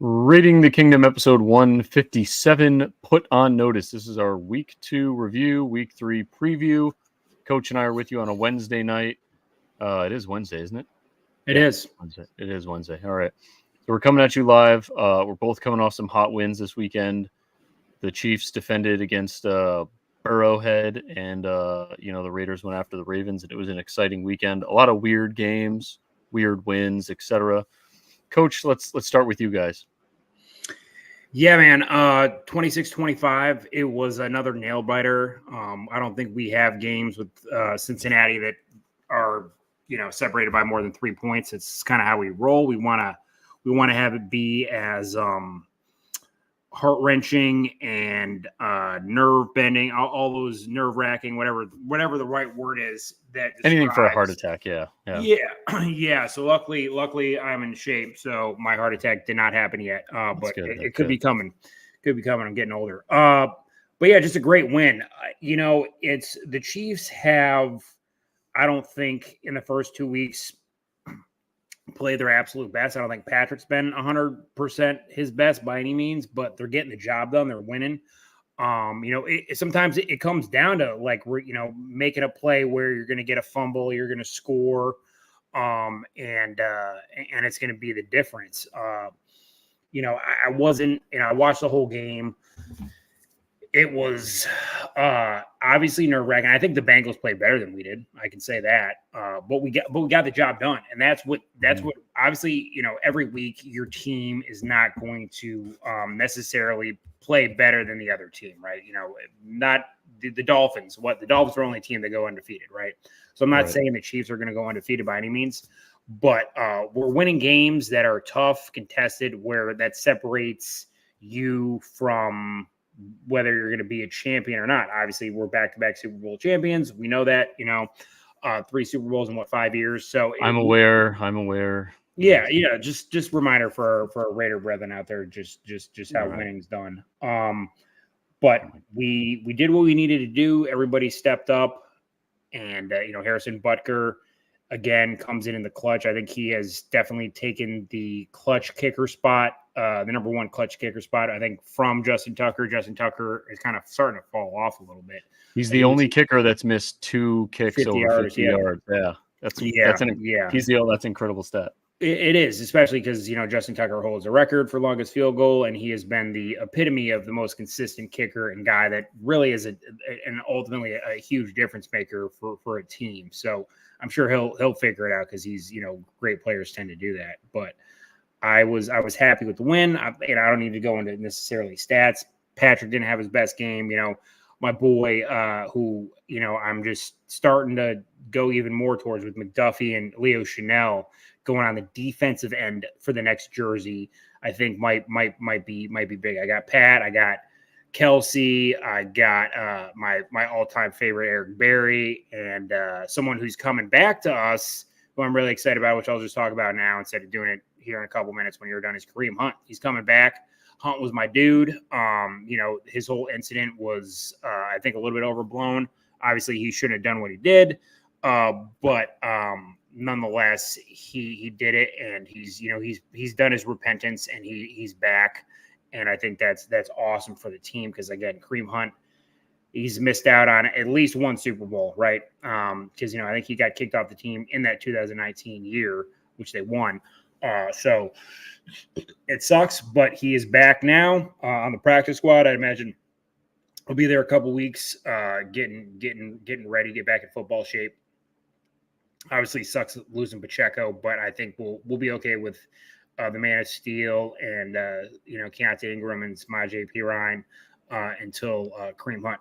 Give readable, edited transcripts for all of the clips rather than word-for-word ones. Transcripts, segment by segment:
Rating the Kingdom episode 157, Put on Notice. This is our week 2 review, week 3 preview. Coach and I are with you on a Wednesday night. It is Wednesday, isn't it? It is Wednesday. It is Wednesday. All right. So we're coming at you live. We're both coming off some hot wins this weekend. The Chiefs defended against Burrowhead, and the Raiders went after the Ravens, and it was an exciting weekend. A lot of weird games, weird wins, etc. Coach, let's start with you guys. Yeah, man. 26-25. It was another nail biter. I don't think we have games with Cincinnati that are separated by more than 3 points. It's kind of how we roll. We want to have it be as heart-wrenching and nerve-bending, all those nerve-wracking, whatever the right word is. That anything for a heart attack, yeah. So luckily, I'm in shape, so my heart attack did not happen yet. But it could be coming. Could be coming. I'm getting older. But yeah, just a great win. It's the Chiefs have, I don't think in the first 2 weeks play their absolute best. I don't think Patrick's been 100% his best by any means, but they're getting the job done. They're winning. Sometimes it comes down to making a play where you're going to get a fumble, you're going to score, and it's going to be the difference. I watched the whole game. It was obviously nerve-wracking. I think the Bengals played better than we did. I can say that. But we got the job done, and that's what obviously every week your team is not going to necessarily play better than the other team, right? Not the Dolphins. The Dolphins are the only team that go undefeated, right? So I'm not saying the Chiefs are going to go undefeated by any means, but we're winning games that are tough, contested, where that separates you from whether you're going to be a champion or not. Obviously, we're back-to-back Super Bowl champions. We know that, 3 Super Bowls in 5 years. So I'm aware. Yeah, just reminder for our Raider brethren out there, just how winning's done. But we did what we needed to do. Everybody stepped up, and Harrison Butker again comes in the clutch. I think he has definitely taken the clutch kicker spot, the number 1 clutch kicker spot, I think, from Justin Tucker. Justin Tucker is kind of starting to fall off a little bit. He's the only kicker that's missed 2 kicks over 50 yards. Yeah. That's incredible stat. It is, especially because, Justin Tucker holds a record for longest field goal, and he has been the epitome of the most consistent kicker and guy that really is ultimately a huge difference maker for a team. So I'm sure he'll figure it out because he's, great players tend to do that. But I was happy with the win. I don't need to go into necessarily stats. Patrick didn't have his best game. My boy, who, I'm just starting to go even more towards with McDuffie and Leo Chanel going on the defensive end for the next jersey, I think might be big. I got Pat, I got Kelsey, I got my all-time favorite Eric Berry, and someone who's coming back to us, who I'm really excited about, which I'll just talk about now instead of doing it here in a couple minutes when you're done, is Kareem Hunt. He's coming back. Hunt was my dude. His whole incident was, I think, a little bit overblown. Obviously, he shouldn't have done what he did, but nonetheless, he did it, and he's done his repentance, and he's back, and I think that's awesome for the team because, again, Kareem Hunt, he's missed out on at least 1 Super Bowl, right? Because I think he got kicked off the team in that 2019 year, which they won. So it sucks, but he is back now on the practice squad. I imagine he'll be there a couple weeks, getting ready, get back in football shape. Obviously, sucks losing Pacheco, but I think we'll be okay with the Man of Steel and Keontae Ingram and Samaje Perine until Kareem Hunt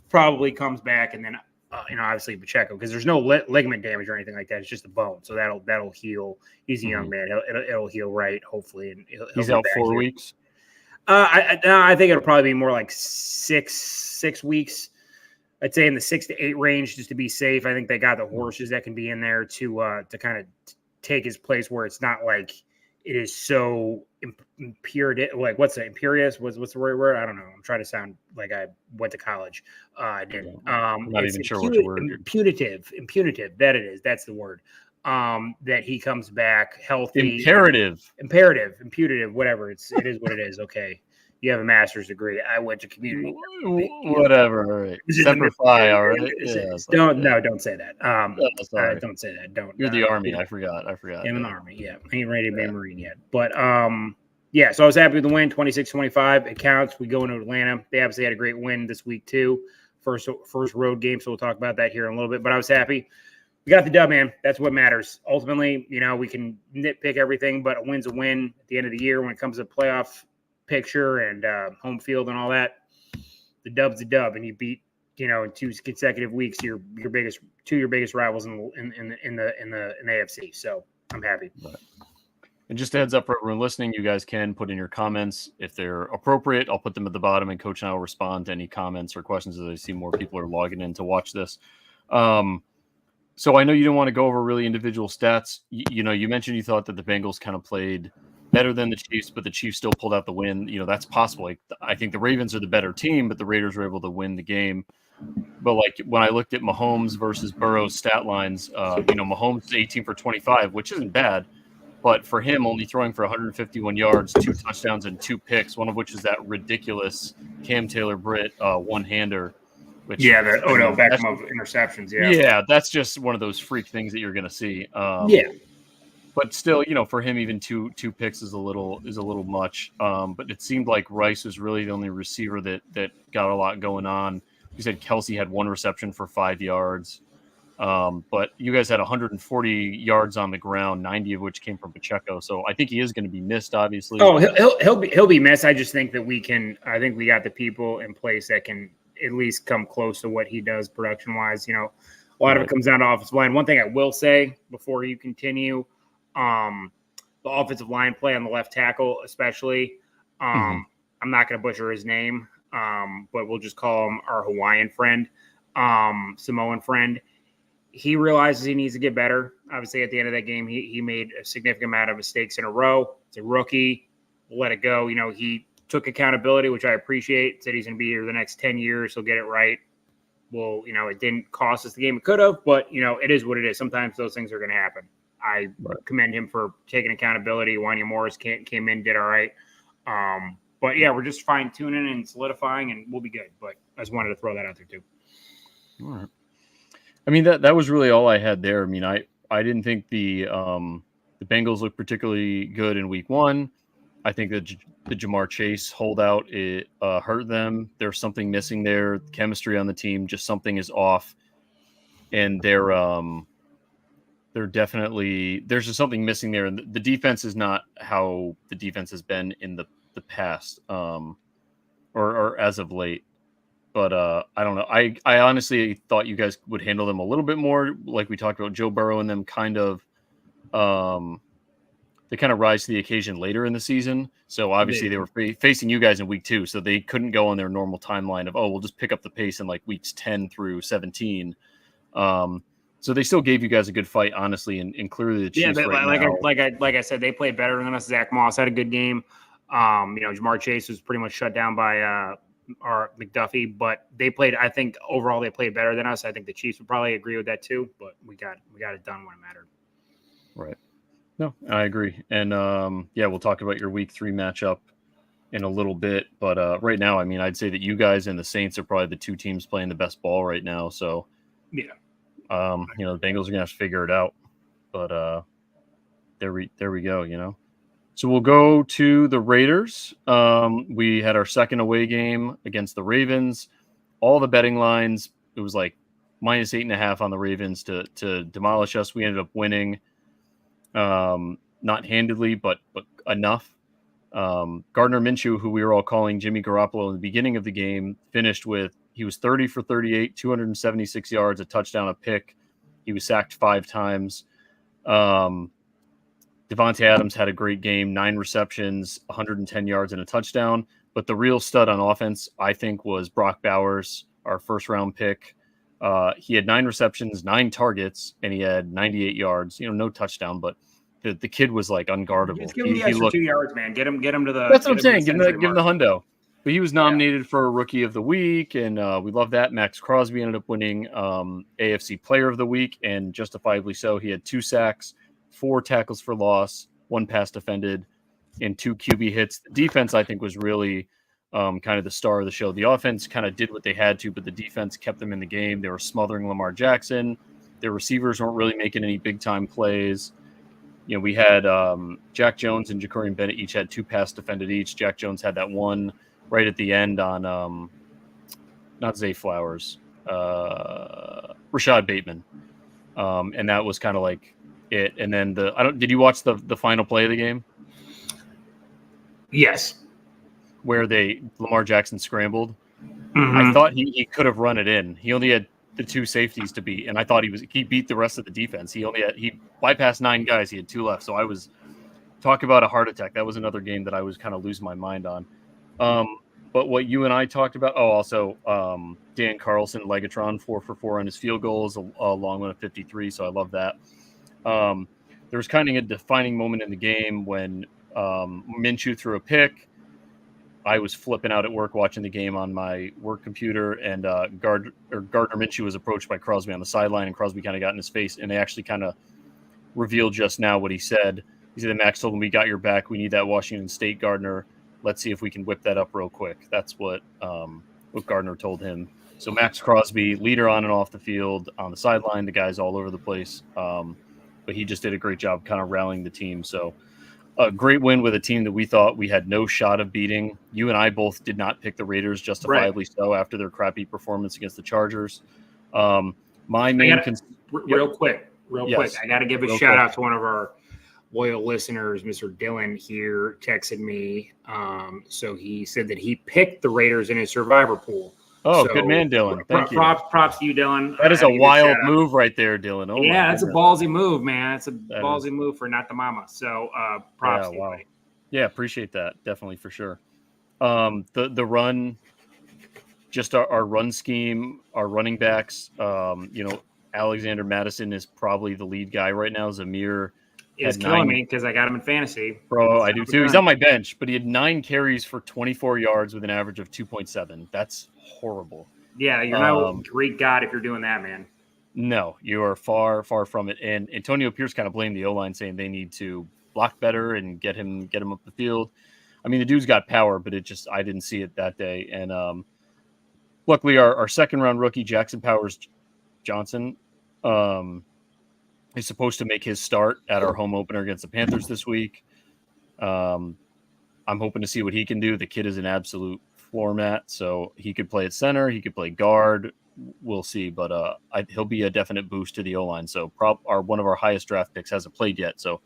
probably comes back, and then Obviously Pacheco, because there's no ligament damage or anything like that. It's just the bone, so that'll heal. He's a young man; it'll heal right, hopefully, and he's out 4 weeks. I think it'll probably be more like six weeks. I'd say in the 6 to 8 range, just to be safe. I think they got the horses that can be in there to kind of take his place, where it's not like it is so impure. Like, what's the imperious? What's the right word? I don't know. I'm trying to sound like I went to college. I didn't. I'm not even sure what word. Impunitive. That it is. That's the word. That he comes back healthy. Imperative, whatever. It is what it is. Okay. You have a master's degree. I went to community. Whatever. All right. Semper Fi. All right. Yeah, don't say that. Don't say that. Don't. You're the Army. I forgot. I'm in the Army. Yeah. I ain't ready to be a Marine yet. But yeah. So I was happy with the win. 26-25. It counts. We go into Atlanta. They obviously had a great win this week too. First road game. So we'll talk about that here in a little bit. But I was happy. We got the dub, man. That's what matters. Ultimately, we can nitpick everything, but a win's a win at the end of the year when it comes to playoff picture and home field and all that. The dub's a dub, and you beat in 2 consecutive weeks your biggest rivals in the AFC. So I'm happy. Right. And just a heads up for everyone listening, you guys can put in your comments if they're appropriate. I'll put them at the bottom, and Coach and I will respond to any comments or questions as I see more people are logging in to watch this. So I know you don't want to go over really individual stats. You mentioned you thought that the Bengals kind of played better than the Chiefs, but the Chiefs still pulled out the win. That's possible. Like, I think the Ravens are the better team, but the Raiders were able to win the game. But like when I looked at Mahomes versus Burrow's stat lines, Mahomes is 18 for 25, which isn't bad. But for him, only throwing for 151 yards, 2 touchdowns, and 2 picks, one of which is that ridiculous Cam Taylor-Britt one-hander. The Odell Beckham of interceptions. Yeah, that's just one of those freak things that you're going to see. But still, for him, even two picks is a little much. But it seemed like Rice was really the only receiver that got a lot going on. You said Kelsey had 1 reception for 5 yards. But you guys had 140 yards on the ground, 90 of which came from Pacheco. So I think he is going to be missed, obviously. Oh, he'll be missed. I just think that we got the people in place that can at least come close to what he does production-wise. A lot of it comes down to offensive line. One thing I will say before you continue, the offensive line play on the left tackle, especially. I'm not going to butcher his name, but we'll just call him our Hawaiian friend, Samoan friend. He realizes he needs to get better. Obviously, at the end of that game, he made a significant amount of mistakes in a row. It's a rookie. We'll let it go. He took accountability, which I appreciate. Said he's going to be here the next 10 years. He'll get it right. Well, it didn't cost us the game. It could have, but, it is what it is. Sometimes those things are going to happen. I commend him for taking accountability. Wanya Morris came in, did all right. But, yeah, we're just fine-tuning and solidifying, and we'll be good. But I just wanted to throw that out there, too. All right. I mean, that was really all I had there. I mean, I didn't think the Bengals looked particularly good in week 1. I think that the Jamar Chase holdout hurt them. There's something missing there. Chemistry on the team, just something is off, and they're definitely there's just something missing there. And the defense is not how the defense has been in the past, or as of late. But I don't know. I honestly thought you guys would handle them a little bit more, like we talked about. Joe Burrow and them kind of. They kind of rise to the occasion later in the season. So obviously they were facing you guys in week 2. So they couldn't go on their normal timeline of, we'll just pick up the pace in like weeks 10 through 17. So they still gave you guys a good fight, honestly. And clearly the Chiefs like I said, they played better than us. Zach Moss had a good game. Jamar Chase was pretty much shut down by our McDuffie, but they played, I think overall they played better than us. I think the Chiefs would probably agree with that too, but we got it done when it mattered. Right. No, I agree. And we'll talk about your week 3 matchup in a little bit. But right now, I mean, I'd say that you guys and the Saints are probably the 2 teams playing the best ball right now. So, the Bengals are going to have to figure it out. But there we go, So we'll go to the Raiders. We had our second away game against the Ravens. All the betting lines, it was like -8.5 on the Ravens to demolish us. We ended up winning. Not handedly, but enough. Gardner Minshew, who we were all calling Jimmy Garoppolo in the beginning of the game, finished with He was 30 for 38, 276 yards, a touchdown, a pick. He was sacked 5 times. Devontae Adams had a great game, 9 receptions, 110 yards, and a touchdown. But the real stud on offense, I think, was Brock Bowers, our first-round pick. He had 9 receptions, 9 targets, and he had 98 yards. No touchdown, but the kid was like unguardable. Just give him the extra 2 yards, man. Get him to the. That's what I'm saying. Give him the hundo. But he was nominated for Rookie of the Week, and we love that. Max Crosby ended up winning AFC Player of the Week, and justifiably so. He had 2 sacks, 4 tackles for loss, 1 pass defended, and 2 QB hits. The defense, I think, was really kind of the star of the show. The offense kind of did what they had to, but the defense kept them in the game. They were smothering Lamar Jackson. Their receivers weren't really making any big-time plays. We had Jack Jones and Jacorian Bennett each had 2 pass defended each. Jack Jones had that one right at the end on not Zay Flowers, Rashad Bateman. And that was kind of like it. And then did you watch the final play of the game? Yes. Where Lamar Jackson scrambled. Mm-hmm. I thought he could have run it in. He only had the 2 safeties to beat, and I thought he beat the rest of the defense. He bypassed 9 guys. He had 2 left. So I was talking about a heart attack. That was another game that I was kind of losing my mind on. But what you and I talked about, also Dan Carlson, Legatron, 4 for 4 on his field goals, a long one of 53. So I love that. There was kind of a defining moment in the game when Minshew threw a pick. I was flipping out at work watching the game on my work computer, and Gardner Minshew was approached by Crosby on the sideline, and Crosby kind of got in his face, and they actually kind of revealed just now what he said. He said that Max told him, "We got your back. We need that Washington State, Gardner. Let's see if we can whip that up real quick." That's what Gardner told him. So Max Crosby, leader on and off the field, on the sideline, the guys all over the place. But he just did a great job kind of rallying the team. So a great win with a team that we thought we had no shot of beating. You and I both did not pick the Raiders, justifiably so, after their crappy performance against the Chargers. Real quick. I got to give a shout out to one of our loyal listeners, Mr. Dylan here, texted me. So he said that he picked the Raiders in his survivor pool. Oh, so, good man, Dylan. Thank you. Props to you, Dylan. That is a wild move right there, Dylan. Oh, yeah, that's a ballsy move, man. That's a ballsy move for not the mama. So props to you, buddy. Yeah, appreciate that. Definitely, for sure. The run, just our run scheme, our running backs, Alexander Madison is probably the lead guy right now. Zamir is killing me because I got him in fantasy. Bro, I do too. He's on my bench, but he had 9 carries for 24 yards with an average of 2.7. That's horrible. Yeah, you're not a great God if you're doing that, man. No, you are far, far from it. And Antonio Pierce kind of blamed the O-line, saying they need to block better and get him up the field. I mean, the dude's got power, but I didn't see it that day. And luckily, our second-round rookie, Jackson Powers Johnson, is supposed to make his start at our home opener against the Panthers this week. I'm hoping to see what he can do. The kid is an absolute floor mat, so he could play at center. He could play guard. We'll see, but he'll be a definite boost to the O-line. So one of our highest draft picks hasn't played yet, so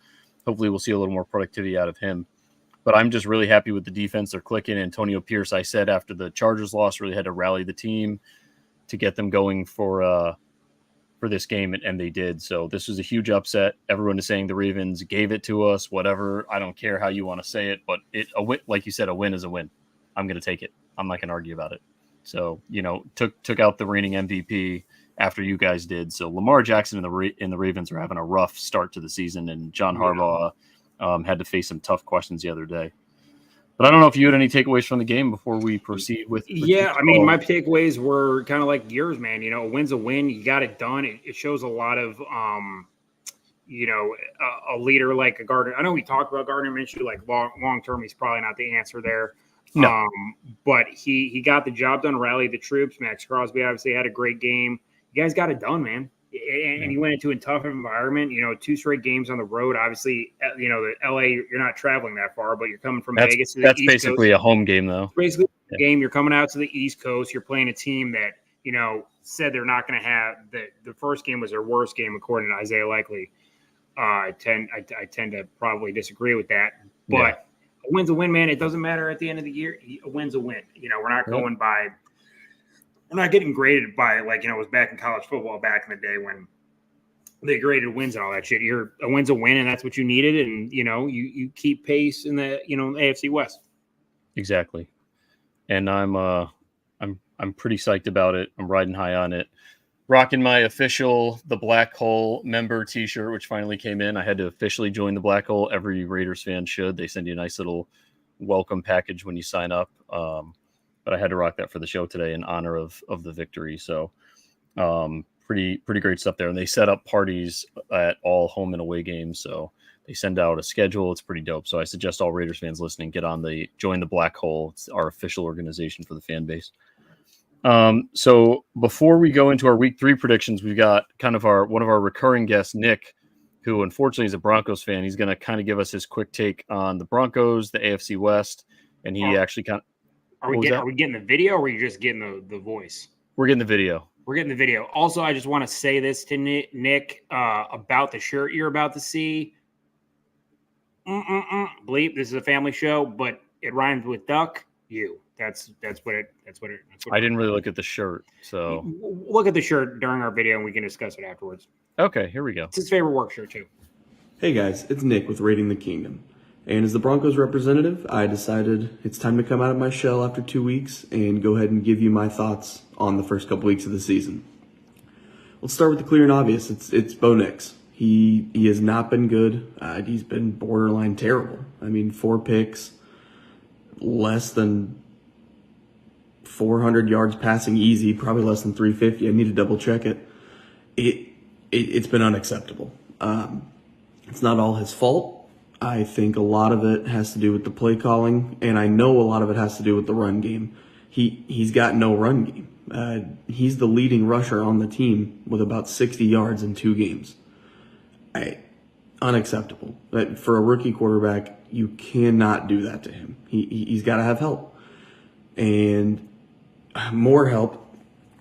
hopefully we'll see a little more productivity out of him. But I'm just really happy with the defense. They're clicking. Antonio Pierce, I said after the Chargers loss, really had to rally the team to get them going for this game, and they did. So this was a huge upset. Everyone is saying the Ravens gave it to us, whatever. I don't care how you want to say it, but a win, like you said, a win is a win. I'm going to take it. I'm not going to argue about it. So, took out the reigning MVP after you guys did. So Lamar Jackson and the Ravens are having a rough start to the season, and John Harbaugh had to face some tough questions the other day. But I don't know if you had any takeaways from the game before we proceed with I mean, my takeaways were kind of like yours, man. A win's a win. You got it done. It shows a lot of, a leader like a Gardner. I know we talked about Gardner Minshew, like long term, he's probably not the answer there. No. But he got the job done, rallied the troops. Max Crosby obviously had a great game. You guys got it done, man. And he went into a tough environment, 2 straight games on the road. Obviously, the LA, you're not traveling that far, but you're coming from Vegas to the East Coast. That's basically a home game, though. Basically, a game. You're coming out to the East Coast. You're playing a team that, said they're not going to have the first game was their worst game, according to Isaiah Likely. I tend to probably disagree with that. But a win's a win, man. It doesn't matter at the end of the year. A win's a win. We're not going by we're not getting graded by like, it was back in college football back in the day when they graded wins and all that shit. A win's a win, and that's what you needed. And, you keep pace in the, AFC West. Exactly. And I'm pretty psyched about it. I'm riding high on it. Rocking my official The Black Hole member t-shirt, which finally came in. I had to officially join The Black Hole. Every Raiders fan should. They send you a nice little welcome package when you sign up. But I had to rock that for the show today in honor of the victory. So pretty great stuff there. And they set up parties at all home and away games. So they send out a schedule. It's pretty dope. So I suggest all Raiders fans listening, join the Black Hole. It's our official organization for the fan base. So before we go into our week 3 predictions, we've got kind of one of our recurring guests, Nick, who unfortunately is a Broncos fan. He's going to kind of give us his quick take on the Broncos, the AFC West. And he actually Are we getting the video, or are we just getting the voice? We're getting the video. We're getting the video. Also, I just want to say this to Nick about the shirt you're about to see. Bleep, this is a family show, but it rhymes with duck. That's what it. I didn't really look at the shirt, so look at the shirt during our video, and we can discuss it afterwards. Okay, here we go. It's his favorite work shirt too. Hey guys, it's Nick with Raiding the Kingdom, and as the Broncos representative, I decided it's time to come out of my shell after 2 weeks and go ahead and give you my thoughts on the first couple weeks of the season. Let's start with the clear and obvious. It's Bo Nix. He has not been good. He's been borderline terrible. I mean, 4 picks, less than 400 yards passing easy, probably less than 350. I need to double check it. It's been unacceptable. It's not all his fault. I think a lot of it has to do with the play calling, and I know a lot of it has to do with the run game. He's got no run game. He's the leading rusher on the team with about 60 yards in 2 games. Unacceptable. But for a rookie quarterback, you cannot do that to him. He's got to have help. And more help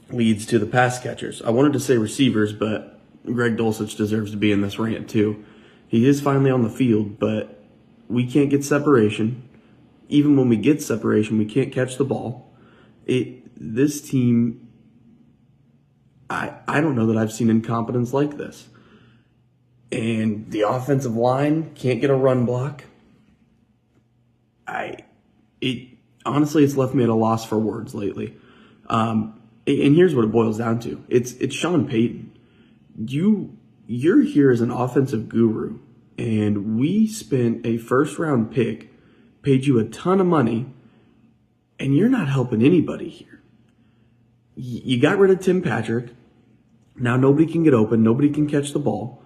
leads to the pass catchers. I wanted to say receivers, but Greg Dulcich deserves to be in this rant too. He is finally on the field, but we can't get separation. Even when we get separation, we can't catch the ball. This team, I don't know that I've seen incompetence like this. And the offensive line can't get a run block. Honestly, it's left me at a loss for words lately. And here's what it boils down to. It's Sean Payton. You're here as an offensive guru, and we spent a first-round pick, paid you a ton of money, and you're not helping anybody here. You got rid of Tim Patrick. Now nobody can get open. Nobody can catch the ball.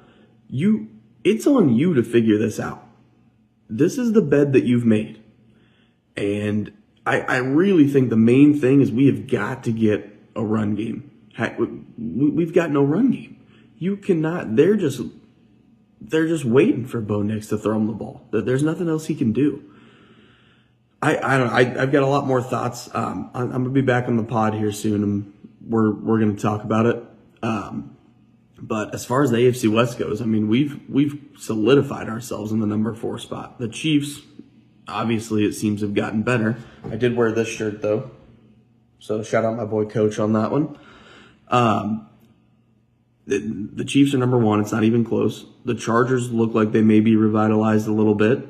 It's on you to figure this out. This is the bed that you've made. And I really think the main thing is we have got to get a run game. We've got no run game. You cannot. They're just waiting for Bo Nix to throw him the ball. There's nothing else he can do. I don't know. I've got a lot more thoughts. I'm gonna be back on the pod here soon, and we're gonna talk about it. But as far as the AFC West goes, I mean, we've solidified ourselves in the number 4 spot. The Chiefs, obviously, it seems have gotten better. I did wear this shirt though, so shout out my boy Coach on that one. The Chiefs are number 1. It's not even close. The Chargers look like they may be revitalized a little bit.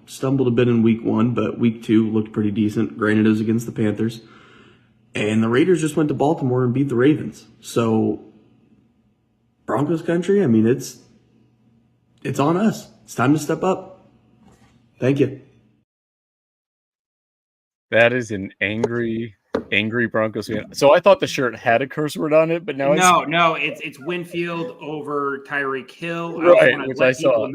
Stumbled a bit in week 1, but week 2 looked pretty decent. Granted, it was against the Panthers. And the Raiders just went to Baltimore and beat the Ravens. So, Broncos country, I mean, it's on us. It's time to step up. Thank you. That is an angry Broncos fan. So I thought the shirt had a curse word on it, but now it's Winfield over Tyreek Hill. Right, which I saw.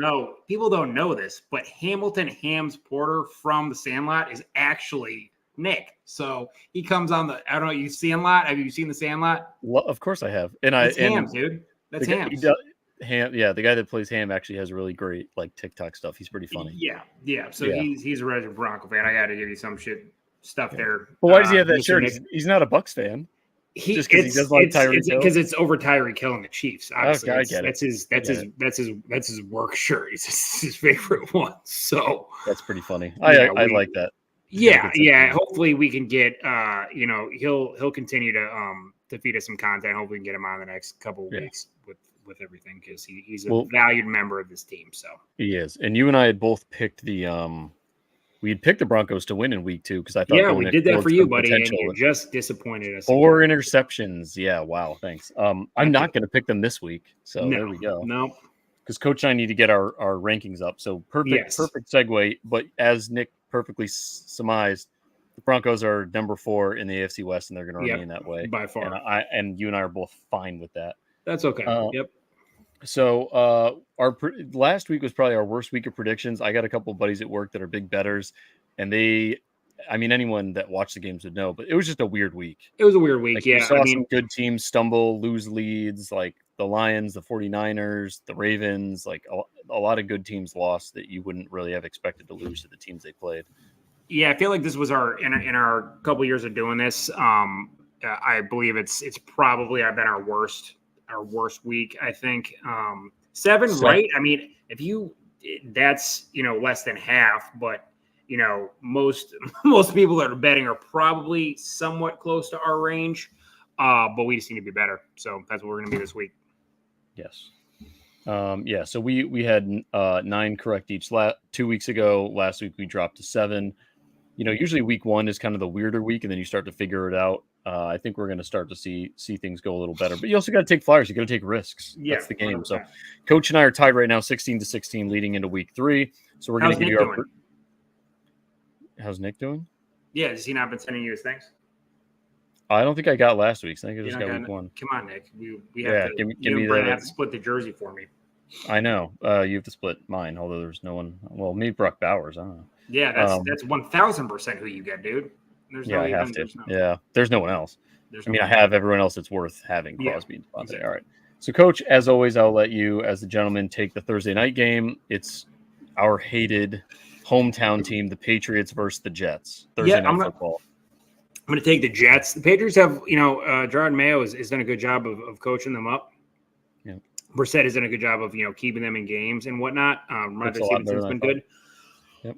People don't know this, but Hamilton Hams Porter from The Sandlot is actually Nick. So he comes on the. I don't know. You Sandlot? Have you seen The Sandlot? Well, of course I have. It's Hams, dude. That's Hams. The guy that plays Ham actually has really great like TikTok stuff. He's pretty funny. Yeah. So he's a resident Bronco fan. I got to give you some stuff there. Well, why does he have that shirt? He's not a Bucks fan. Just because he doesn't like Tyreek Hill. Because it's over Tyreek Hill and the Chiefs. Obviously, okay, I get it. That's his work shirt. It's his favorite one. So that's pretty funny. I like that. Yeah. Hopefully we can get he'll continue to feed us some content. Hopefully we can get him on the next couple of weeks with everything, because he's a valued member of this team. So he is. And you and I had both picked we had picked the Broncos to win in week 2 because I thought we did that for you, buddy, and you just disappointed us. 4 interceptions. Yeah, wow, thanks. I'm not going to pick them this week, so there we go. No, because Coach and I need to get our rankings up. So perfect segue. But as Nick perfectly surmised, the Broncos are number 4 in the AFC West, and they're going to remain that way by far. And you and I are both fine with that. That's okay. Yep. So our last week was probably our worst week of predictions. I got a couple of buddies at work that are big bettors, and anyone that watched the games would know, but it was just a weird week. It was a weird week. We saw some good teams stumble, lose leads, like the Lions, the 49ers, the Ravens, like a lot of good teams lost that you wouldn't really have expected to lose to the teams they played. Yeah, I feel like this was in our couple years of doing this. I believe it's probably been our worst week. I think 7, right? I mean, that's less than half, but most people that are betting are probably somewhat close to our range. But we just need to be better. So that's what we're going to be this week. Yes. So we had 9 correct each 2 weeks ago. Last week we dropped to 7. Usually week 1 is kind of the weirder week, and then you start to figure it out. I think we're going to start to see things go a little better, but you also got to take flyers. You got to take risks. Yeah, that's the game. 100%. So Coach and I are tied right now, 16-16, leading into week 3. So we're going to give you our. How's Nick doing? Yeah, has he not been sending you his things? I don't think I got last week's. I think I just got week 1. Come on, Nick. We have to. Give me have to split the jersey for me. I know. You have to split mine, although there's no one. Well, maybe Brock Bowers. I don't know. Yeah, that's 1,000% who you get, dude. I have to. There's no one else. I have everyone else that's worth having. Crosby and Devontae. Exactly. All right. So, Coach, as always, I'll let you, as the gentleman, take the Thursday night game. It's our hated hometown team, the Patriots versus the Jets. Thursday night football. I'm going to take the Jets. The Patriots have, Gerard Mayo has done a good job of coaching them up. Yeah. Brissett has done a good job of, keeping them in games and whatnot. Ramondre Stevenson's been good. Yep.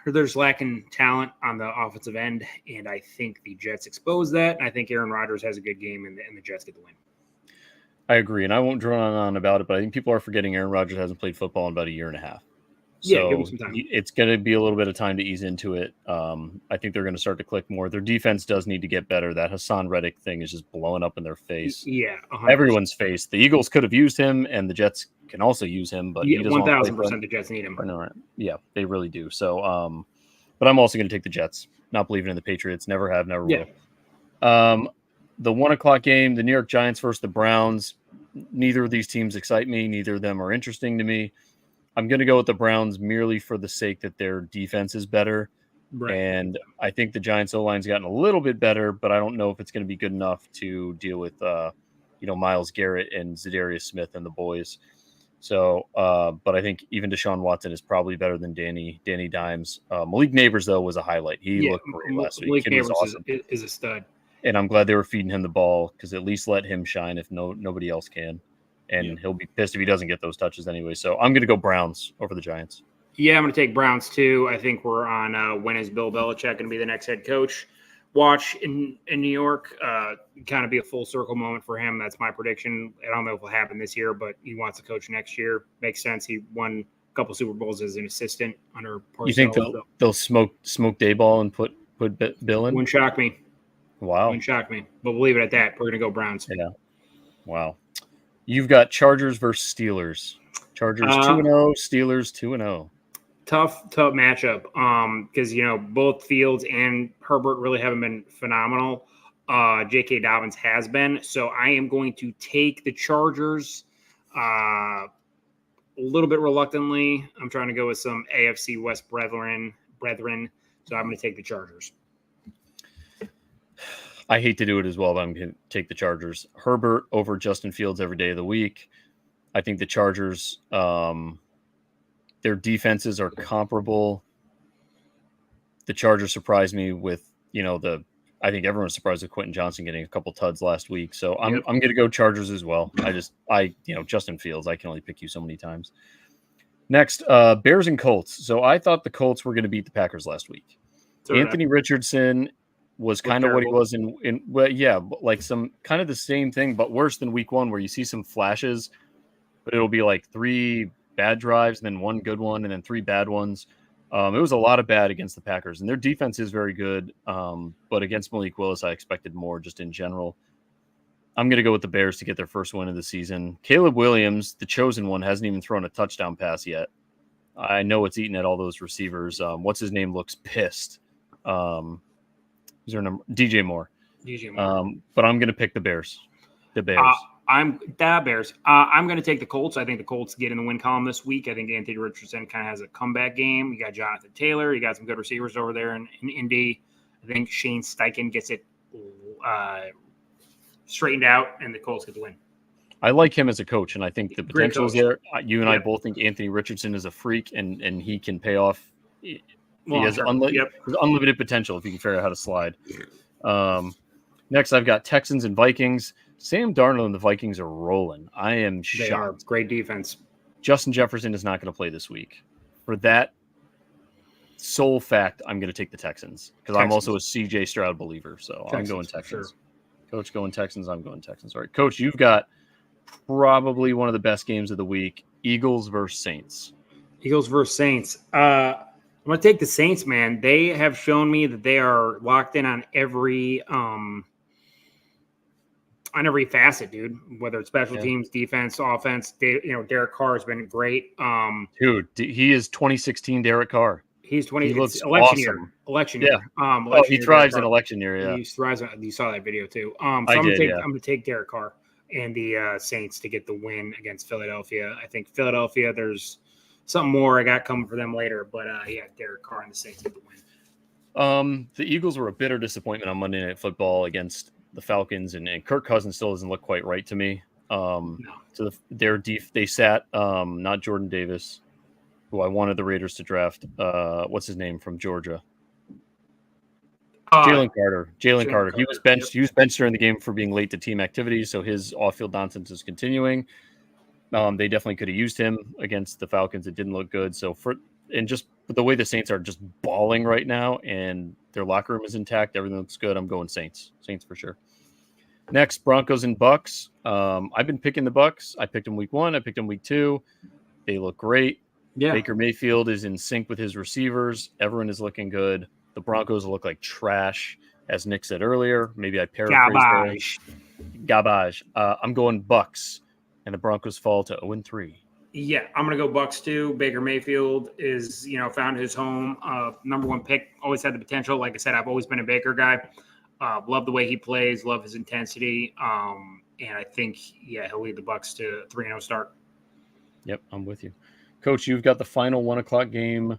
There's lacking talent on the offensive end, and I think the Jets expose that. And I think Aaron Rodgers has a good game, and the Jets get the win. I agree, and I won't drone on about it, but I think people are forgetting Aaron Rodgers hasn't played football in about a year and a half. So give him some time. It's going to be a little bit of time to ease into it. I think they're going to start to click more. Their defense does need to get better. That Hassan Reddick thing is just blowing up in their face. Yeah, 100%. Everyone's face. The Eagles could have used him, and the Jets can also use him, but 1,000% the Jets need him. Yeah, they really do. So, but I'm also going to take the Jets. Not believing in the Patriots. Never have, never will. The 1:00 game, the New York Giants versus the Browns. Neither of these teams excite me. Neither of them are interesting to me. I'm going to go with the Browns merely for the sake that their defense is better. Right. And I think the Giants O-line's gotten a little bit better, but I don't know if it's going to be good enough to deal with, Myles Garrett and Zadarius Smith and the boys. So, but I think even Deshaun Watson is probably better than Danny Dimes. Malik Neighbors, though, was a highlight. He looked great last week. Malik Neighbors awesome. is a stud. And I'm glad they were feeding him the ball because at least let him shine if nobody else can. And he'll be pissed if he doesn't get those touches anyway. So I'm going to go Browns over the Giants. Yeah, I'm going to take Browns too. I think we're on when is Bill Belichick going to be the next head coach? Watch in New York. Kind of be a full circle moment for him. That's my prediction. I don't know if it'll happen this year, but he wants to coach next year. Makes sense. He won a couple Super Bowls as an assistant under Parcells. You think they'll smoke Dayball and put Bill in? Wouldn't shock me. Wow. Wouldn't shock me. But we'll leave it at that. We're going to go Browns. Yeah. Wow. You've got Chargers versus Steelers. Chargers 2-0, Steelers 2-0. Tough matchup. Because both Fields and Herbert really haven't been phenomenal. J.K. Dobbins has been. So I am going to take the Chargers a little bit reluctantly. I'm trying to go with some AFC West brethren. So I'm going to take the Chargers. I hate to do it as well, but I'm going to take the Chargers. Herbert over Justin Fields every day of the week. I think the Chargers, their defenses are comparable. The Chargers surprised me with, I think everyone's surprised with Quentin Johnson getting a couple tuds last week. So I'm going to go Chargers as well. Justin Fields, I can only pick you so many times. Next, Bears and Colts. So I thought the Colts were going to beat the Packers last week. Anthony Richardson was kind of what he terrible. was in well, yeah, like some kind of the same thing, but worse than week 1, where you see some flashes, but it'll be like 3 bad drives and then 1 good one and then 3 bad ones. It was a lot of bad against the Packers, and their defense is very good. But against Malik Willis, I expected more just in general. I'm going to go with the Bears to get their first win of the season. Caleb Williams, the chosen one, hasn't even thrown a touchdown pass yet. I know it's eaten at all those receivers. What's his name looks pissed. Is there a number? DJ Moore. But I'm going to pick the Bears. The Bears. I'm going to take the Colts. I think the Colts get in the win column this week. I think Anthony Richardson kind of has a comeback game. You got Jonathan Taylor. You got some good receivers over there in Indy. I think Shane Steichen gets it straightened out, and the Colts get the win. I like him as a coach, and I think the Great potential is coach. there. You and I both think Anthony Richardson is a freak, and he can pay off. He has unlimited potential if he can figure out how to slide. Next, I've got Texans and Vikings. Sam Darnold and the Vikings are rolling. I am shocked. They are. Great defense. Justin Jefferson is not going to play this week. For that sole fact, I'm going to take the Texans because I'm also a CJ Stroud believer. So I'm going Texans. Sure. Coach going Texans. I'm going Texans. All right, Coach, you've got probably one of the best games of the week: Eagles versus Saints. Eagles versus Saints. I'm going to take the Saints, man. They have shown me that they are locked in on every facet, dude. Whether it's special teams, defense, offense. Derek Carr has been great. Dude, he is 2016 Derek Carr. He's 20. He looks election awesome. year. Election year. He thrives in election year. Yeah, he thrives. You saw that video too. So I'm going to take Derek Carr and the Saints to get the win against Philadelphia. I think Philadelphia. There's something more I got coming for them later, but Derek Carr and the Saints get the win. The Eagles were a bitter disappointment on Monday Night Football against the Falcons, and Kirk Cousins still doesn't look quite right to me. So they sat not Jordan Davis, who I wanted the Raiders to draft. What's his name from Georgia? Jalen Carter. Jalen Carter. He was benched. Yep. He was benched during the game for being late to team activities, so his off-field nonsense is continuing. They definitely could have used him against the Falcons. It didn't look good. So just the way the Saints are just balling right now, and their locker room is intact, everything looks good. I'm going Saints. Saints for sure. Next, Broncos and Bucks. I've been picking the Bucks. I picked them week 1. I picked them week 2. They look great. Yeah. Baker Mayfield is in sync with his receivers. Everyone is looking good. The Broncos look like trash, as Nick said earlier. Maybe I paraphrased Garbage. I'm going Bucks, and the Broncos fall to 0-3. Yeah, I'm going to go Bucks too. Baker Mayfield is, found his home. Number 1 pick, always had the potential. Like I said, I've always been a Baker guy. Love the way he plays, love his intensity. And I think, he'll lead the Bucks to a 3-0 start. Yep, I'm with you. Coach, you've got the final 1:00 game.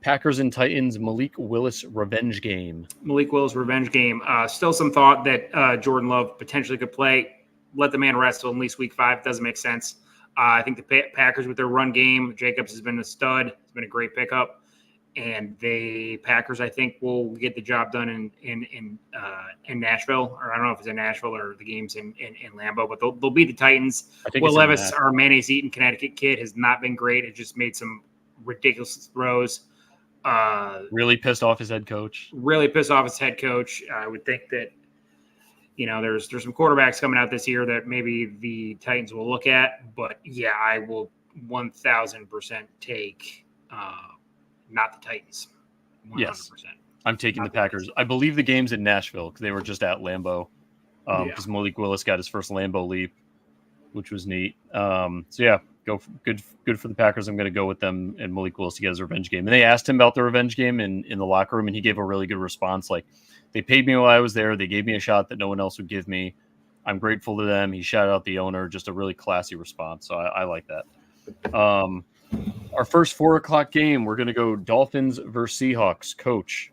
Packers and Titans, Malik Willis revenge game. Malik Willis revenge game. Still some thought that Jordan Love potentially could play. Let the man rest till at least week 5. Doesn't make sense. I think the Packers with their run game, Jacobs has been a stud. It's been a great pickup. And the Packers, I think, will get the job done in Nashville. Or I don't know if it's in Nashville or the game's in Lambeau, but they'll beat the Titans. Will Levis, our mayonnaise eating Connecticut kid, has not been great. It just made some ridiculous throws. Really pissed off his head coach. I would think that there's some quarterbacks coming out this year that maybe the Titans will look at, but I will 1,000% take not the Titans. 100%. Yes, I'm taking the Packers. I believe the game's in Nashville because they were just at Lambeau because Malik Willis got his first Lambeau leap, which was neat. Good for the Packers. I'm going to go with them and Malik Willis to get his revenge game. And they asked him about the revenge game in the locker room, and he gave a really good response. Like, they paid me while I was there. They gave me a shot that no one else would give me. I'm grateful to them. He shouted out the owner. Just a really classy response. So I like that. Our first 4:00 game, we're going to go Dolphins versus Seahawks. Coach,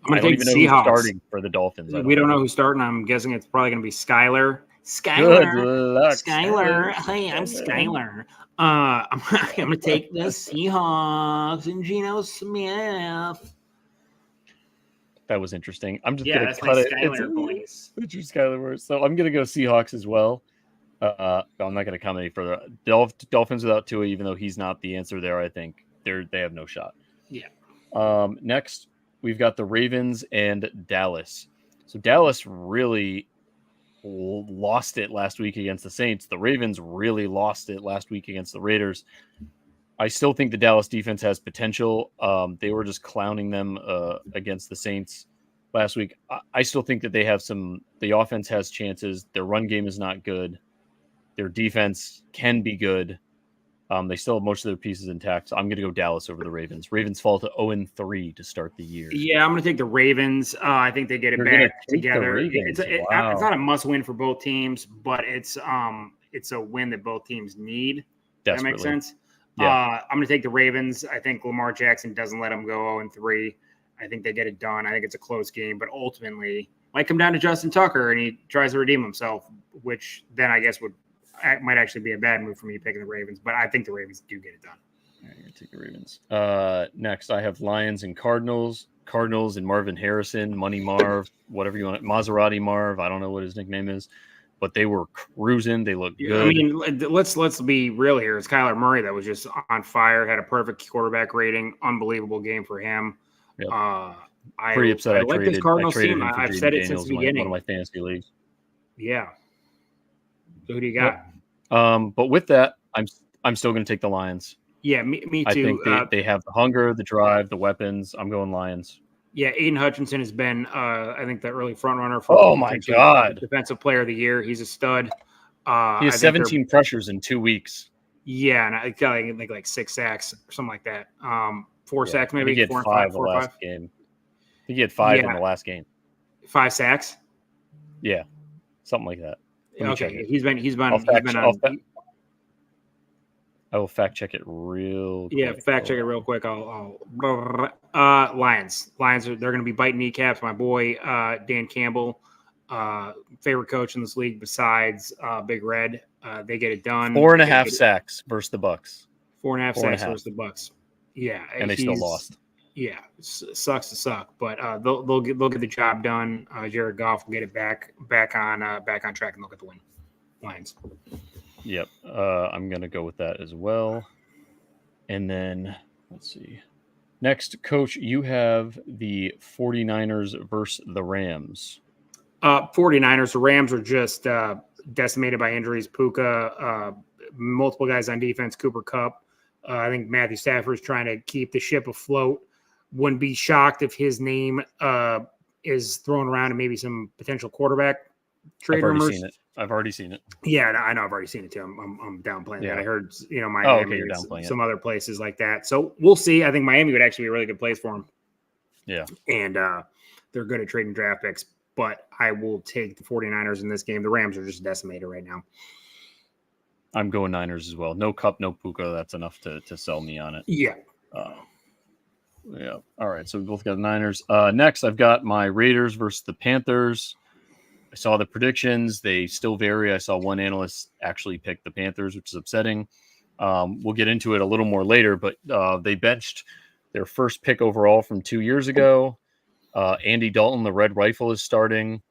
I don't even know who's starting for the Dolphins. We don't know who's starting. I'm guessing it's probably going to be Skylar. Good luck, Skylar. Hey, I'm Skylar. I'm going to take the Seahawks and Geno Smith. That was interesting. I'm just going to cut it. Skylar voice. It's your Skylar voice. So I'm going to go Seahawks as well. I'm not going to comment any further. Dolphins without Tua, even though he's not the answer there, I think they have no shot. Yeah. Next, we've got the Ravens and Dallas. So Dallas really lost it last week against the Saints. The Ravens really lost it last week against the Raiders. I still think the Dallas defense has potential. They were just clowning them against the Saints last week. I still think that they have the offense has chances. Their run game is not good. Their defense can be good. They still have most of their pieces intact. So I'm going to go Dallas over the Ravens. Ravens fall to 0-3 to start the year. Yeah, I'm going to take the Ravens. I think they get it back together. It's not a must win for both teams, but it's a win that both teams need. That makes sense. Yeah. I'm going to take the Ravens. I think Lamar Jackson doesn't let them go 0-3. I think they get it done. I think it's a close game, but ultimately might come down to Justin Tucker and he tries to redeem himself, which then I guess might actually be a bad move for me picking the Ravens, but I think the Ravens do get it done. All right, I'm going to take the Ravens. Next, I have Lions and Cardinals. Cardinals and Marvin Harrison, Money Marv, whatever you want, Maserati Marv. I don't know what his nickname is, but they were cruising. They looked good. I mean, let's be real here. It's Kyler Murray that was just on fire, had a perfect quarterback rating, unbelievable game for him. Yep. Pretty upset. I like this Cardinals team. I've said it since the beginning. One of my fantasy leagues. Yeah. So who do you got? But with that, I'm still going to take the Lions. Yeah, me too. I think they have the hunger, the drive, the weapons. I'm going Lions. Yeah, Aiden Hutchinson has been, I think, the early front runner for defensive player of the year. He's a stud. He has 17 pressures in 2 weeks. Yeah, and I think like 6 sacks or something like that. 4 sacks maybe. He had 5 the last game. I think he had 5 in the last game. 5 sacks. Yeah, something like that. Okay, he's been I will fact check it real quick. Yeah, fact check it real quick. Lions. They're going to be biting kneecaps. My boy Dan Campbell, favorite coach in this league besides Big Red. They get it done. 4.5 sacks versus the Bucks. 4.5 sacks versus the Bucks. Yeah, and they still lost. Yeah, sucks to suck, but they'll get the job done. Jared Goff will get it back on track, and they'll get the win. Lions. Yep, I'm gonna go with that as well. And then let's see. Next, Coach, you have the 49ers versus the Rams. 49ers. The Rams are just decimated by injuries. Puka, multiple guys on defense. Cooper Kupp. I think Matthew Stafford is trying to keep the ship afloat. Wouldn't be shocked if his name is thrown around and maybe some potential quarterback trade rumors. I've already seen it. Yeah, I know. I've already seen it too. I'm downplaying that. I heard, Miami, some other places like that. So we'll see. I think Miami would actually be a really good place for him. Yeah. And they're good at trading draft picks, but I will take the 49ers in this game. The Rams are just decimated right now. I'm going Niners as well. No Kupp, no Puka. That's enough to sell me on it. Yeah. Yeah. All right. So we both got the Niners. Next, I've got my Raiders versus the Panthers. I saw the predictions. They still vary. I saw one analyst actually pick the Panthers, which is upsetting. We'll get into it a little more later, but they benched their first pick overall from 2 years ago. Andy Dalton, the Red Rifle, is starting.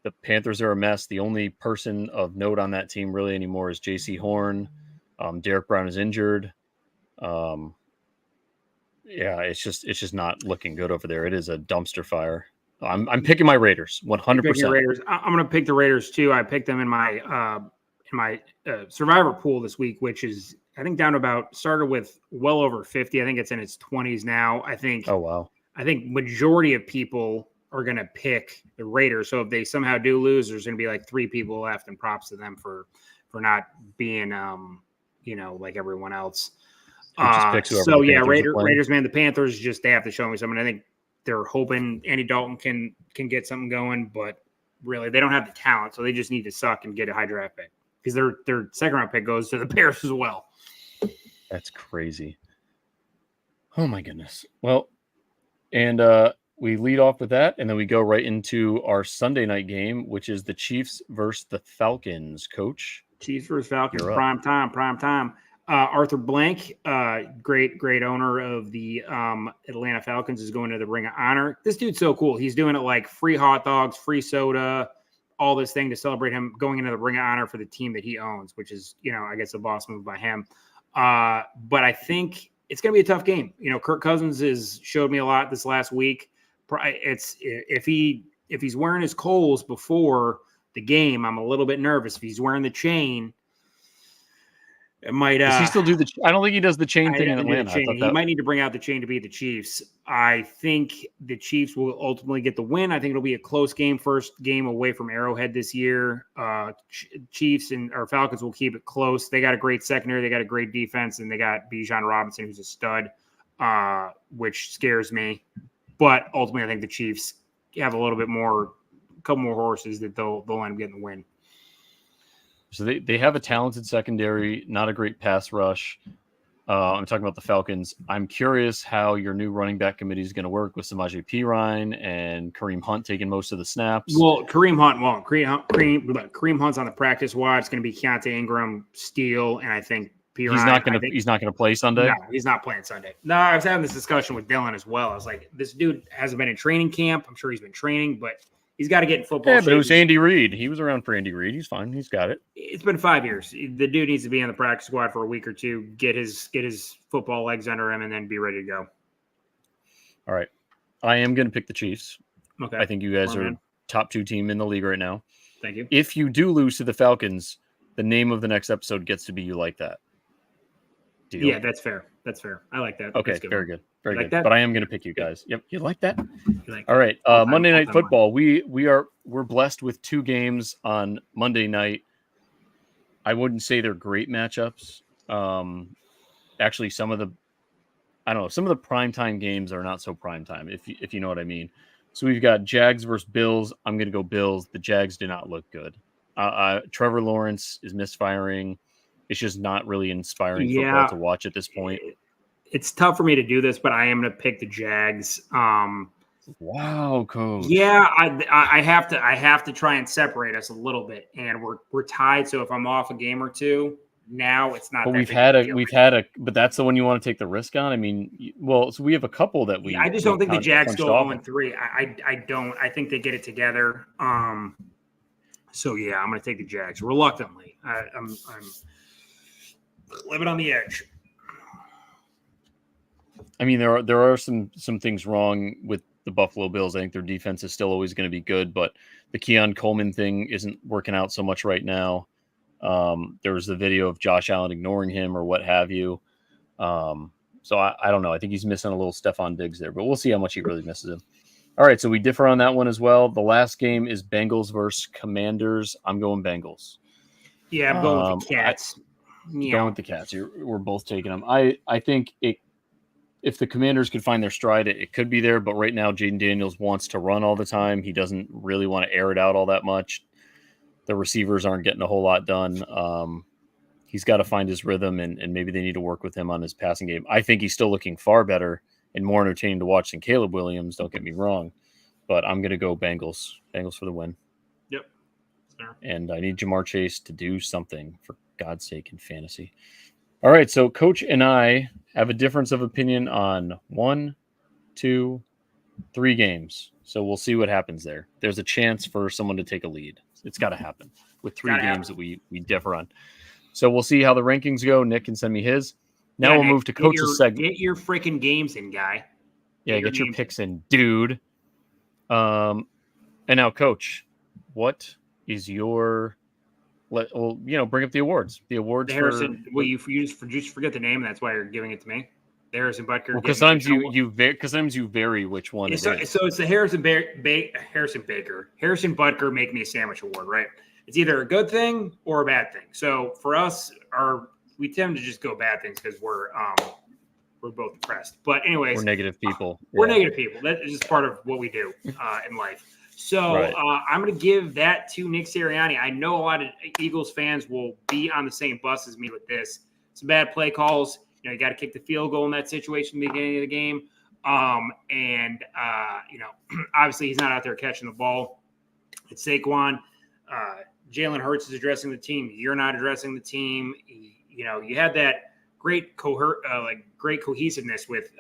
The Panthers are a mess. The only person of note on that team really anymore is J.C. Horn. Derek Brown is injured. Yeah, it's just not looking good over there. It is a dumpster fire. I'm picking my Raiders 100%. Raiders. I'm going to pick the Raiders too. I picked them in my survivor pool this week, which is I think down to started with well over 50. I think it's in its 20s now. I think. Oh wow. I think majority of people are going to pick the Raiders. So if they somehow do lose, there's going to be like 3 people left, and props to them for not being like everyone else. So yeah, Raiders, man, the Panthers they have to show me something. I think they're hoping Andy Dalton can get something going, but really they don't have the talent, so they just need to suck and get a high draft pick because their second round pick goes to the Bears as well. That's crazy. Oh my goodness. Well, and we lead off with that, and then we go right into our Sunday night game, which is the Chiefs versus the Falcons. Coach, Chiefs versus Falcons, prime time. Arthur Blank, great owner of the Atlanta Falcons, is going to the Ring of Honor. This dude's so cool. He's doing it like free hot dogs, free soda, all this thing to celebrate him going into the Ring of Honor for the team that he owns, which is, I guess a boss move by him. But I think it's going to be a tough game. Kirk Cousins showed me a lot this last week. it's if he's wearing his Kohl's before the game, I'm a little bit nervous. If he's wearing the chain, it might. Does he still do the? I don't think he does the chain thing in doesn't do the Atlanta. I chain. thought He that might need to bring out the chain to beat the Chiefs. I think the Chiefs will ultimately get the win. I think it'll be a close game, first game away from Arrowhead this year. Chiefs or Falcons will keep it close. They got a great secondary. They got a great defense, and they got Bijan Robinson, who's a stud, which scares me. But ultimately, I think the Chiefs have a couple more horses that they'll end up getting the win. So they have a talented secondary, not a great pass rush. I'm talking about the Falcons. I'm curious how your new running back committee is going to work with Samaje Perine and Kareem Hunt taking most of the snaps. Well, Kareem Hunt won't. Kareem Hunt's on the practice squad. It's going to be Keontae Ingram, Steele, and I think Perine. He's not going to play Sunday. No, he's not playing Sunday. No, I was having this discussion with Dylan as well. I was like, this dude hasn't been in training camp. I'm sure he's been training, but he's got to get in football. Yeah, but it was Andy Reid. He was around for Andy Reid. He's fine. He's got it. It's been 5 years. The dude needs to be on the practice squad for a week or two, get his football legs under him, and then be ready to go. All right. I am going to pick the Chiefs. Okay. I think you guys are top 2 team in the league right now. Thank you. If you do lose to the Falcons, the name of the next episode gets to be You Like That. Deal? Yeah, that's fair. That's fair. I like that. Okay, very good. Very like good. that? But I am going to pick you guys. Yep. You like that? Like All right. All-time- Monday Night all-time Football. We're blessed with 2 games on Monday night. I wouldn't say they're great matchups. Actually, some of the primetime games are not so primetime, if you know what I mean. So we've got Jags versus Bills. I'm going to go Bills. The Jags do not look good. Trevor Lawrence is misfiring. It's just not really inspiring football to watch at this point. It's tough for me to do this, but I am going to pick the Jags. Wow, coach. Yeah, I have to try and separate us a little bit, and we're tied. So if I'm off a game or two, now it's not. But that but that's the one you want to take the risk on. I mean, so we have a couple that we. I just don't think the Jags go 0-3. I don't. I think they get it together. So yeah, I'm going to take the Jags reluctantly. I'm living on the edge. I mean, there are some things wrong with the Buffalo Bills. I think their defense is still always going to be good, but the Keon Coleman thing isn't working out so much right now. There was the video of Josh Allen ignoring him or what have you. So I don't know. I think he's missing a little Stephon Diggs there, but we'll see how much he really misses him. All right, so we differ on that one as well. The last game is Bengals versus Commanders. I'm going Bengals. Yeah, I'm going with the Cats. Going with the Cats. We're both taking them. I think if the Commanders could find their stride, it could be there. But right now, Jaden Daniels wants to run all the time. He doesn't really want to air it out all that much. The receivers aren't getting a whole lot done. He's got to find his rhythm, and maybe they need to work with him on his passing game. I think he's still looking far better and more entertaining to watch than Caleb Williams. Don't get me wrong. But I'm going to go Bengals. Bengals for the win. Yep. Fair. And I need Jamar Chase to do something, for God's sake, in fantasy. All right, so Coach and I have a difference of opinion on 1, 2, 3 games. So we'll see what happens there. There's a chance for someone to take a lead. It's got to happen with 3 games that we differ on. So we'll see how the rankings go. Nick can send me his. Now we'll move to Coach's segment. Get your freaking games in, guy. Get your picks in, dude. And now, Coach, what is your... bring up the awards. The awards Harrison. You just forget the name, and that's why you're giving it to me. The Harrison Butker. Well, because sometimes you vary which one. So it's the Harrison Butker Make Me a Sandwich Award, right? It's either a good thing or a bad thing. So for us, we tend to just go bad things because we're both depressed. But anyways, we're negative people. We're negative people. That is just part of what we do in life. So right. I'm going to give that to Nick Sirianni. I know a lot of Eagles fans will be on the same bus as me with this. Some bad play calls. You got to kick the field goal in that situation at the beginning of the game. Obviously he's not out there catching the ball. It's Saquon. Jalen Hurts is addressing the team. You're not addressing the team. You had that great cohesiveness with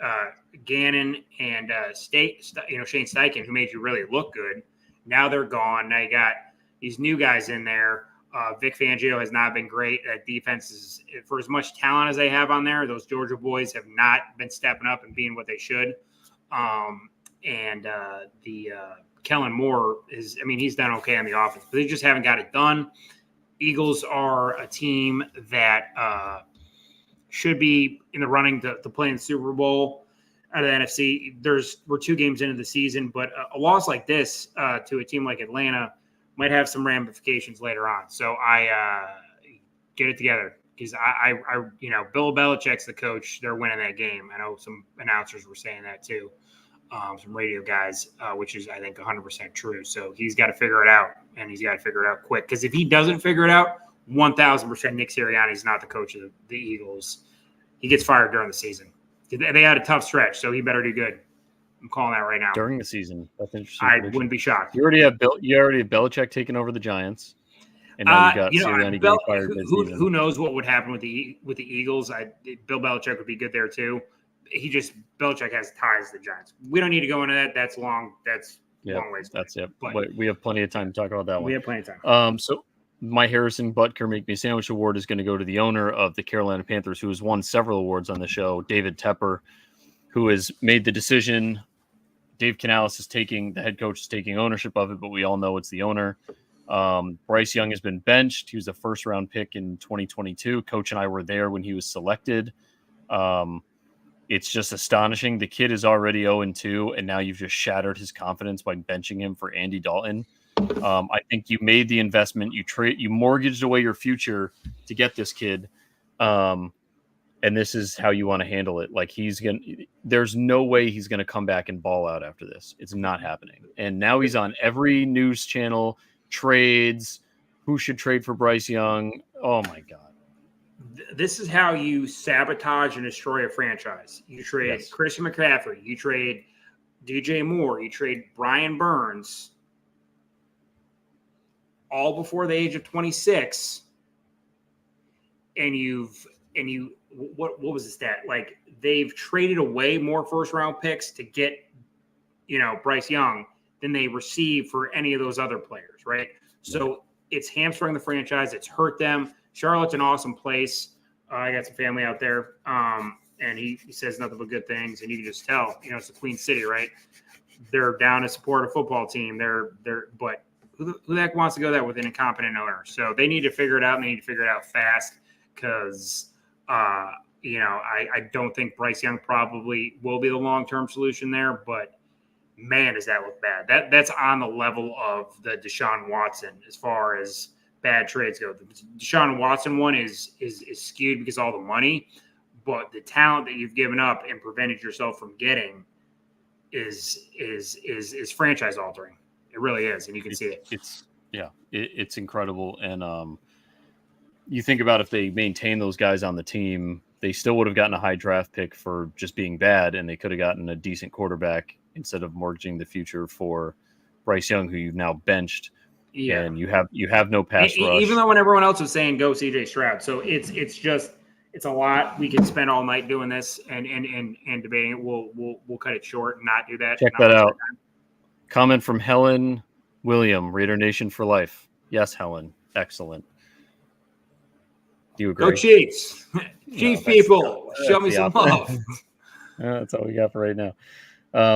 Gannon and Shane Steichen, who made you really look good. Now they're gone. Now you got these new guys in there. Vic Fangio has not been great. That defense is, for as much talent as they have on there, those Georgia boys have not been stepping up and being what they should. and the Kellen Moore is. I mean, he's done okay on the offense, but they just haven't got it done. Eagles are a team that should be in the running to play in the Super Bowl out of the NFC. We're 2 games into the season, but a loss like this to a team like Atlanta might have some ramifications later on. So I get it together, because I Bill Belichick's the coach. They're winning that game. I know some announcers were saying that too, some radio guys, which is, I think, 100% true. So he's got to figure it out, and he's got to figure it out quick, because if he doesn't figure it out, 1,000% Nick Sirianni is not the coach of the Eagles. He gets fired during the season. They had a tough stretch, so he better do good. I'm calling that right now. During the season. That's interesting. I wouldn't be shocked. You already have Belichick taking over the Giants. And now you got Sirianni getting fired mid-season. Who knows what would happen with the Eagles? Bill Belichick would be good there too. Belichick has ties to the Giants. We don't need to go into that. That's long. That's long ways. That's it. But we have plenty of time to talk about that one. We have plenty of time. So my Harrison Butker Make Me Sandwich Award is going to go to the owner of the Carolina Panthers, who has won several awards on the show, David Tepper, who has made the decision. Dave Canales the head coach is taking ownership of it, but we all know it's the owner. Bryce Young has been benched. He was a first-round pick in 2022. Coach and I were there when he was selected. It's just astonishing. The kid is already 0-2, and now you've just shattered his confidence by benching him for Andy Dalton. I think you made the investment. You mortgaged away your future to get this kid, and this is how you want to handle it. Like, there's no way he's gonna come back and ball out after this. It's not happening. And now he's on every news channel. Trades. Who should trade for Bryce Young? Oh my God. This is how you sabotage and destroy a franchise. You trade Christian McCaffrey. You trade DJ Moore. You trade Brian Burns. All before the age of 26, and what was the stat? Like, they've traded away more first round picks to get, Bryce Young than they received for any of those other players, right? So it's hamstrung the franchise. It's hurt them. Charlotte's an awesome place. I got some family out there, and he says nothing but good things, and you can just tell, it's a Queen City, right? They're down to support a football team. But who the heck wants to go there with an incompetent owner? So they need to figure it out, and they need to figure it out fast, because, I don't think Bryce Young probably will be the long-term solution there, but man, does that look bad. That's on the level of the Deshaun Watson as far as bad trades go. The Deshaun Watson one is skewed because of all the money, but the talent that you've given up and prevented yourself from getting is franchise altering. It really is, and you can see it. It's incredible. And you think about if they maintain those guys on the team, they still would have gotten a high draft pick for just being bad, and they could have gotten a decent quarterback instead of mortgaging the future for Bryce Young, who you've now benched. Yeah, and you have no pass rush. Even though when everyone else was saying go CJ Stroud, so it's a lot. We could spend all night doing this and debating it. We'll cut it short and not do that. Check that out. Comment from Helen William, Raider Nation for life. Yes, Helen, excellent. Do you agree? Go Chiefs, Chiefs people, show me some love. That's all we got for right now.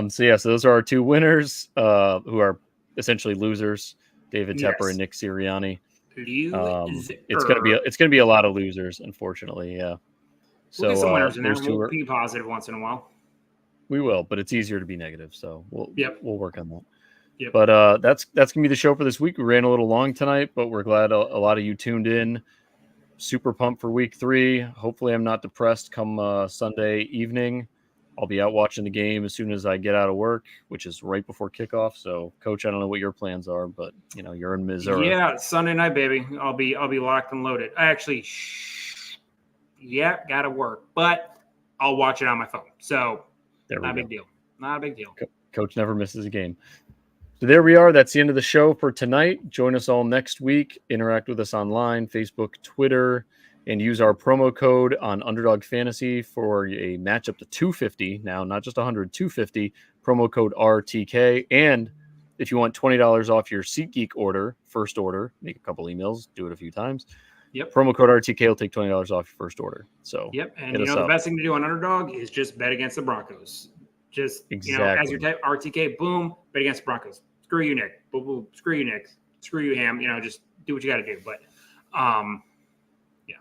So those are our two winners, who are essentially losers. David Tepper and Nick Sirianni. It's gonna be a lot of losers, unfortunately. Yeah. So we'll get some winners in there. We'll be positive once in a while. We will, but it's easier to be negative, so we'll work on that. Yep. But that's gonna be the show for this week. We ran a little long tonight, but we're glad a lot of you tuned in. Super pumped for week 3. Hopefully, I'm not depressed come Sunday evening. I'll be out watching the game as soon as I get out of work, which is right before kickoff. So, Coach, I don't know what your plans are, but you're in Missouri. Yeah, Sunday night, baby. I'll be locked and loaded. Actually, gotta work, but I'll watch it on my phone. So, not a big deal. Not a big deal. Coach never misses a game. So there we are. That's the end of the show for tonight. Join us all next week. Interact with us online, Facebook, Twitter. And use our promo code on Underdog Fantasy for a match up to 250. Now, not just 100, 250. Promo code RTK. And if you want $20 off your SeatGeek order, first order, make a couple emails, do it a few times. Yep. Promo code RTK will take $20 off your first order. So and the best thing to do on Underdog is just bet against the Broncos. Just, as Exactly. your type RTK, boom, bet against the Broncos. Screw you, Nick. Boom, boom. Screw you, Nick. Screw you, Ham. Just do what you got to do. But, yeah.